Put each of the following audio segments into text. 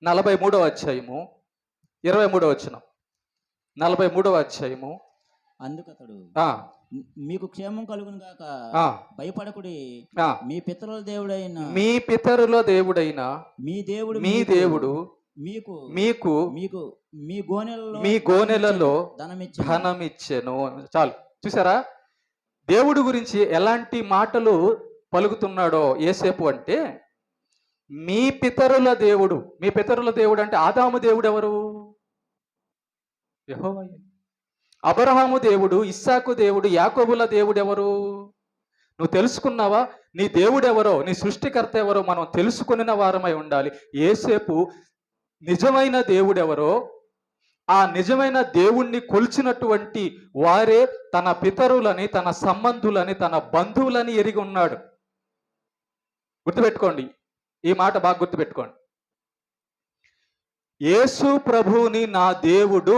43వ అధ్యాయము 23వ వచనం. 43వ అధ్యాయము. అందుకతడు ఆ, మీకు క్షేమం కలుగును గాక, ఆ, భయపడకుడి. ఆ. మీ పితరుల దేవుడైన మీ పితరుల దేవుడైన మీ దేవుడు మీ దేవుడు మీకు మీకు మీకు మీ గోనెలలో మీ గోనెలలో ధనమిచ్చెను. ధనమిచ్చెను. చాలు, చూసారా దేవుడు గురించి ఎలాంటి మాటలు పలుకుతున్నాడో యేసేపు అంటే, మీ పితరుల దేవుడు. మీ పితరుల దేవుడు అంటే ఆదాము దేవుడు ఎవరు? యెహోవాయే. అబ్రహాము దేవుడు, ఇస్సాకు దేవుడు, యాకోబుల దేవుడు ఎవరు? నువ్వు తెలుసుకున్నావా? నీ దేవుడు ఎవరో, నీ సృష్టికర్త ఎవరో మనం తెలుసుకున్న వారమై ఉండాలి. యేసేపు నిజమైన దేవుడెవరో, ఆ నిజమైన దేవుణ్ణి కొలిచినటువంటి వారే తన పితరులని, తన సంబంధులని, తన బంధువులని ఎరిగి ఉన్నాడు. గుర్తుపెట్టుకోండి, ఈ మాట బాగా గుర్తుపెట్టుకోండి. యేసు ప్రభువుని నా దేవుడు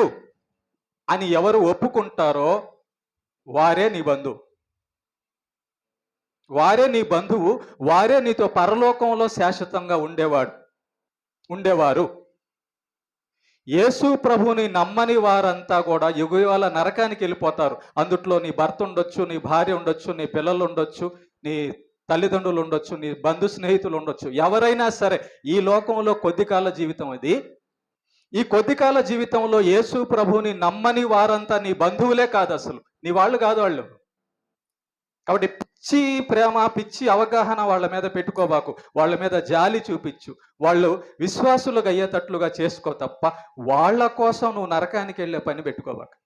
అని ఎవరు ఒప్పుకుంటారో వారే నీ బంధువు, వారే నీ బంధువు, వారే నీతో పరలోకంలో శాశ్వతంగా ఉండేవారు. యేసు ప్రభుని నమ్మని వారంతా కూడా యుగయుగాల నరకానికి వెళ్ళిపోతారు. అందుట్లో నీ భర్త ఉండొచ్చు, నీ భార్య ఉండొచ్చు, నీ పిల్లలు ఉండొచ్చు, నీ తల్లిదండ్రులు ఉండొచ్చు, నీ బంధు స్నేహితులు ఉండొచ్చు. ఎవరైనా సరే, ఈ లోకంలో కొద్ది కాల జీవితం ఇది. ఈ కొద్ది కాల జీవితంలో యేసు ప్రభుని నమ్మని వారంతా నీ బంధువులే కాదు, అసలు నీ వాళ్ళు కాదు వాళ్ళు. కాబట్టి పిచ్చి ప్రేమ, పిచ్చి అవగాహన వాళ్ళ మీద పెట్టుకోబాకు. వాళ్ళ మీద జాలి చూపించు, వాళ్ళు విశ్వాసులుగా అయ్యేటట్లుగా చేసుకో తప్ప వాళ్ళ కోసం నువ్వు నరకానికి వెళ్ళే పని పెట్టుకోబాకు.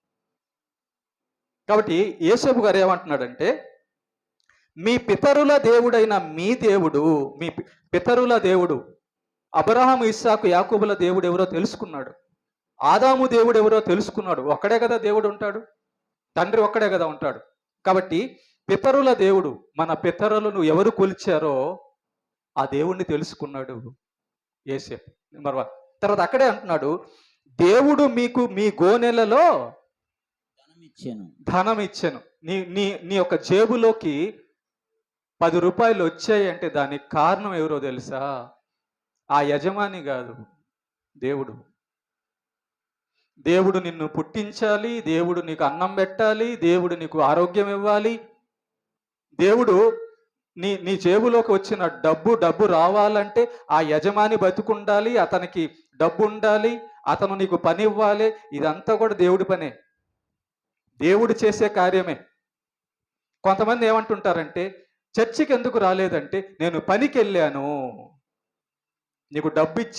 కాబట్టి యేసేపు గారు ఏమంటున్నాడంటే, మీ పితరుల దేవుడైన మీ దేవుడు, మీ పితరుల దేవుడు అబ్రహాము, ఇస్సాకు, యాకోబుల దేవుడు ఎవరో తెలుసుకున్నాడు. ఆదాము దేవుడు ఎవరో తెలుసుకున్నాడు. ఒక్కడే కదా దేవుడు ఉంటాడు, తండ్రి ఒక్కడే కదా ఉంటాడు. కాబట్టి పితరుల దేవుడు, మన పితరులను ఎవరు కొలిచారో ఆ దేవుణ్ణి తెలుసుకున్నాడు యేసేపు. నెంబర్ 1. తర్వాత అక్కడే అంటున్నాడు, దేవుడు మీకు మీ గోనెలలో ధనం ఇచ్చాను. నీ నీ నీ యొక్క జేబులోకి 10 రూపాయలు వచ్చాయి అంటే దానికి కారణం ఎవరో తెలుసా? ఆ యజమాని కాదు, దేవుడు. దేవుడు నిన్ను పుట్టించాలి, దేవుడు నీకు అన్నం పెట్టాలి, దేవుడు నీకు ఆరోగ్యం ఇవ్వాలి. దేవుడు నీ జేబులోకి వచ్చిన డబ్బు రావాలంటే ఆ యజమాని బతుకుండాలి, అతనికి డబ్బు ఉండాలి, అతను నీకు పని ఇవ్వాలి. ఇదంతా కూడా దేవుడి పనే, దేవుడు చేసే కార్యమే. కొంతమంది ఏమంటుంటారంటే, చర్చికి ఎందుకు రాలేదంటే, నేను పనికి వెళ్ళాను, నీకు డబ్బు ఇచ్చే